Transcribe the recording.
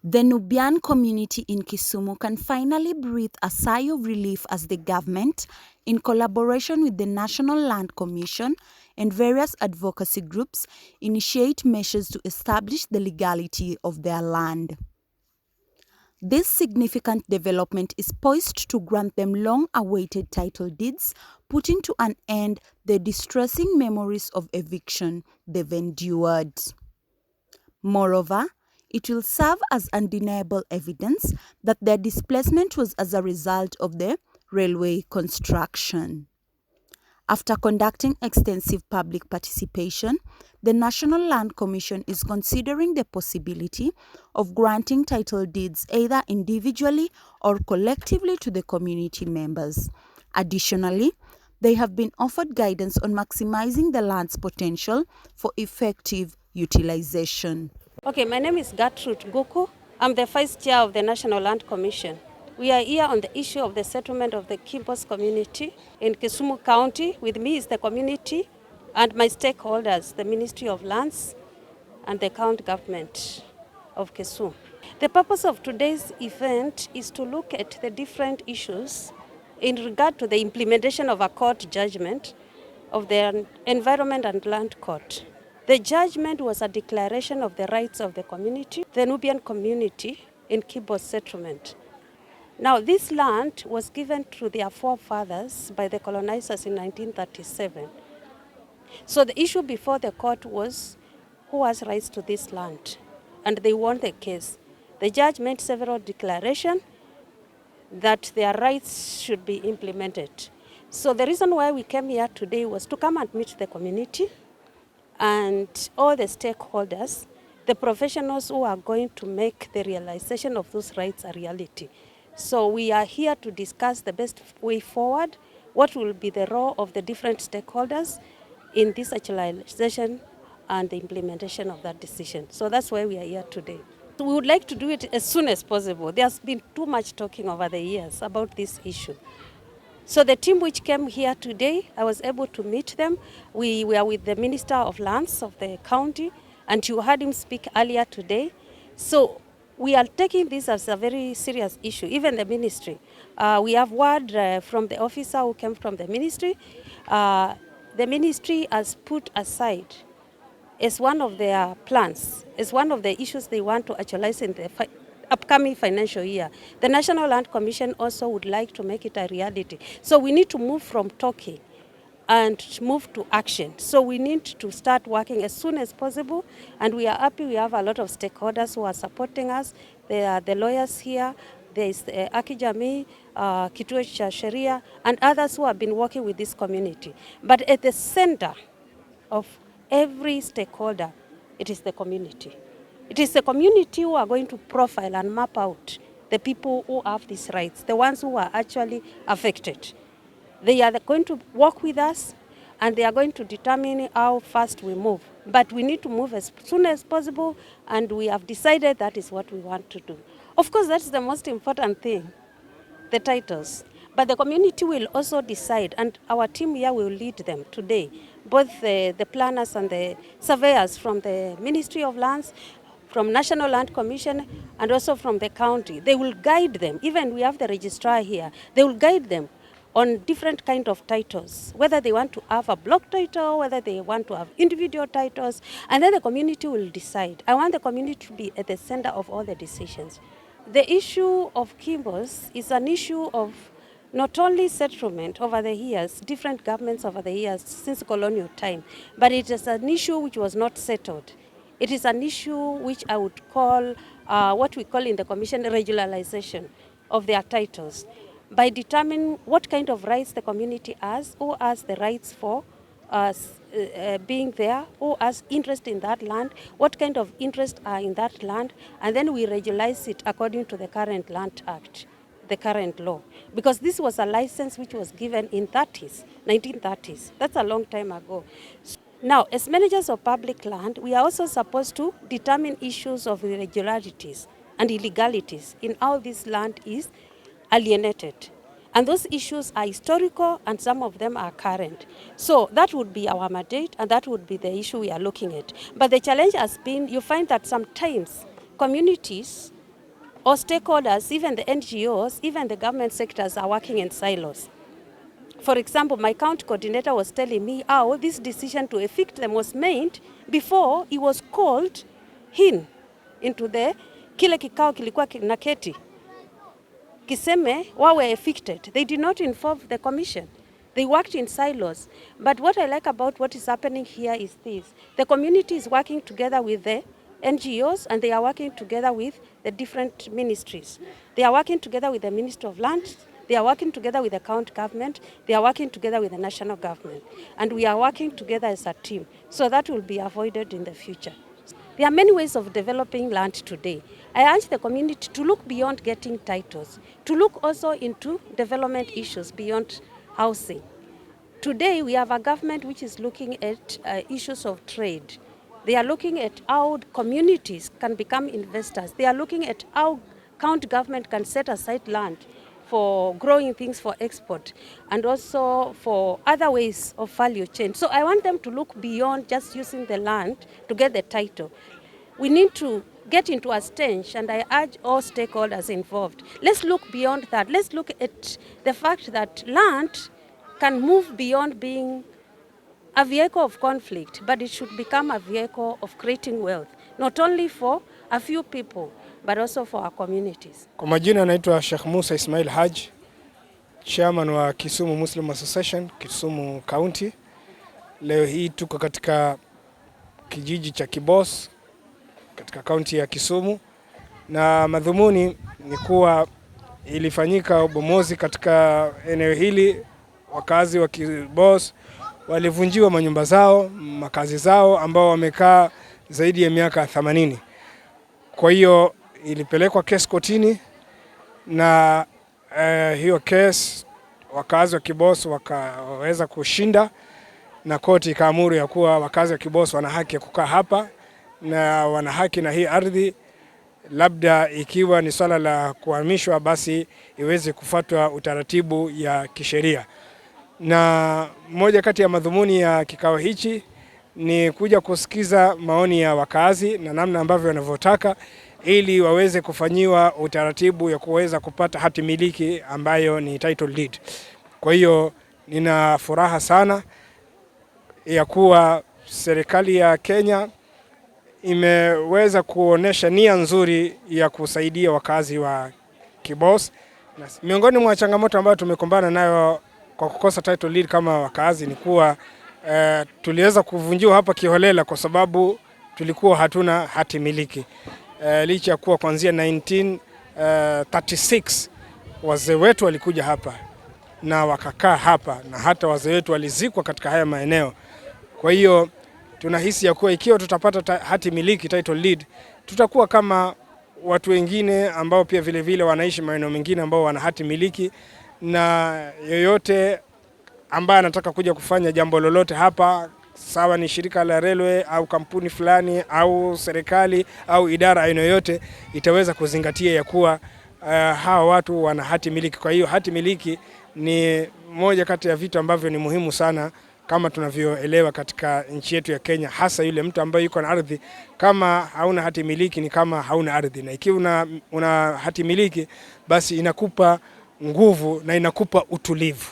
The Nubian community in Kisumu can finally breathe a sigh of relief as the government, in collaboration with the National Land Commission and various advocacy groups, initiate measures to establish the legality of their land. This significant development is poised to grant them long-awaited title deeds, putting to an end the distressing memories of eviction they've endured. Moreover, it will serve as undeniable evidence that their displacement was as a result of the railway construction. After conducting extensive public participation, the National Land Commission is considering the possibility of granting title deeds either individually or collectively to the community members. Additionally, they have been offered guidance on maximizing the land's potential for effective utilization. Okay, my name is Gertrude Guku. I'm the Vice Chair of the National Land Commission. We are here on the issue of the settlement of the Kibos community in Kisumu County. With me is the community and my stakeholders, the Ministry of Lands and the county government of Kisumu. The purpose of today's event is to look at the different issues in regard to the implementation of a court judgment of the Environment and Land Court. The judgment was a declaration of the rights of the community, the Nubian community in Kibos settlement. Now, this land was given to their forefathers by the colonizers in 1937. So the issue before the court was who has rights to this land, and they won the case. The judge made several declarations that their rights should be implemented. So the reason why we came here today was to come and meet the community and all the stakeholders, the professionals who are going to make the realization of those rights a reality. So we are here to discuss the best way forward, what will be the role of the different stakeholders in this actualization and the implementation of that decision. So that's why we are here today. So we would like to do it as soon as possible. There's been too much talking over the years about this issue. So the team which came here today, I was able to meet them. We were with the Minister of Lands of the county, and you heard him speak earlier today. So we are taking this as a very serious issue, even the ministry. We have word from the officer who came from the ministry. The ministry has put aside as one of their plans, as one of the issues they want to actualize in the upcoming financial year. The National Land Commission also would like to make it a reality. So we need to move from talking and move to action. So we need to start working as soon as possible, and we are happy we have a lot of stakeholders who are supporting us. There are the lawyers here, there is Aki Jamii, Kituo cha Sheria, and others who have been working with this community. But at the center of every stakeholder, it is the community. It is the community who are going to profile and map out the people who have these rights, the ones who are actually affected. They are going to work with us, and they are going to determine how fast we move. But we need to move as soon as possible, and we have decided that is what we want to do. Of course, that's the most important thing, the titles. But the community will also decide, and our team here will lead them today, both the planners and the surveyors from the Ministry of Lands, from National Land Commission, and also from the county. They will guide them. Even we have the registrar here. They will guide them on different kind of titles, whether they want to have a block title, whether they want to have individual titles, and then the community will decide. I want the community to be at the center of all the decisions. The issue of Kibos is an issue of not only settlement over the years, different governments over the years since colonial time, but it is an issue which was not settled. It is an issue which I would call what we call in the commission regularization of their titles, by determining what kind of rights the community has, who has the rights for being there, who has interest in that land, what kind of interests are in that land, and then we regularize it according to the current Land Act, the current law. Because this was a license which was given in 1930s. That's a long time ago. Now, as managers of public land, we are also supposed to determine issues of irregularities and illegalities in how this land is alienated. And those issues are historical, and some of them are current. So that would be our mandate, and that would be the issue we are looking at. But the challenge has been, you find that sometimes communities All stakeholders, even the NGOs, even the government sectors are working in silos. For example, my county coordinator was telling me how this decision to evict them was made before he was called into the kile kikao kilikuwa kinaketi kiseme wawe evicted. They did not inform the commission. They worked in silos. But what I like about what is happening here is this. The community is working together with the NGOs, and they are working together with the different ministries. They are working together with the Ministry of Lands. They are working together with the county government. They are working together with the national government. And we are working together as a team. So that will be avoided in the future. There are many ways of developing land today. I urge the community to look beyond getting titles, to look also into development issues beyond housing. Today we have a government which is looking at issues of trade. They are looking at how communities can become investors. They are looking at how county government can set aside land for growing things for export and also for other ways of value chain. So I want them to look beyond just using the land to get the title. We need to get into a stage, and I urge all stakeholders involved. Let's look beyond that. Let's look at the fact that land can move beyond being a vehicle of conflict, but it should become a vehicle of creating wealth, not only for a few people, but also for our communities. Kwa majina naitwa Sheikh Musa Ismail Haji, chairman wa Kisumu Muslim Association, Kisumu County. Leo hii tuko katika kijiji cha Kibos katika kaunti ya Kisumu, na madhumuni ni kuwa ilifanyika ubomozi katika eneo hili. Wakazi wa Kibos walivunjiwa manyumba zao, makazi zao ambao wamekaa zaidi ya miaka 80. Kwa hiyo ilipelekwa kesi kotini, na hiyo kesi wakazi wa Kibos wakaweza kushinda, na koti ikaamuru ya kuwa wakazi wa Kibos wana haki ya kukaa hapa na wana haki na hii ardhi. Labda ikiwa ni swala la kuhamishwa, basi iweze kufuatwa utaratibu ya kisheria. Na moja kati ya madhumuni ya kikao hichi ni kuja kusikiza maoni ya wakazi na namna ambavyo wanavyotaka, ili waweze kufanyiwa utaratibu ya kuweza kupata hati miliki ambayo ni title deed. Kwa hiyo nina furaha sana ya kuwa serikali ya Kenya imeweza kuonesha nia nzuri ya kusaidia wakazi wa Kibos. Na miongoni mwa changamoto ambayo tumekumbana nayo kwa kukosa title deed kama wakazi ni kuwa tuliweza kuvunjiwa hapa kiholela kwa sababu tulikuwa hatuna hati miliki. Licha ya kuwa kuanzia 1936 wazee wetu walikuja hapa na wakakaa hapa, na hata wazee wetu walizikwa katika haya maeneo. Kwa hiyo tunahisi ya kuwa ikiwa tutapata hati miliki title deed, tutakuwa kama watu wengine ambao pia vile vile wanaishi maeneo mengine ambao wana hati miliki, na yoyote ambaye anataka kuja kufanya jambo lolote hapa, sawa ni shirika la railway au kampuni fulani au serikali au idara aina yoyote, itaweza kuzingatia ya kuwa hawa watu wana hati miliki. Kwa hiyo hati miliki ni moja kati ya vitu ambavyo ni muhimu sana kama tunavyoelewa katika nchi yetu ya Kenya, hasa yule mtu ambaye yuko na ardhi. Kama hauna hati miliki ni kama hauna ardhi, na ikiwa una hati miliki basi inakupa nguvu na inakupa utulivu.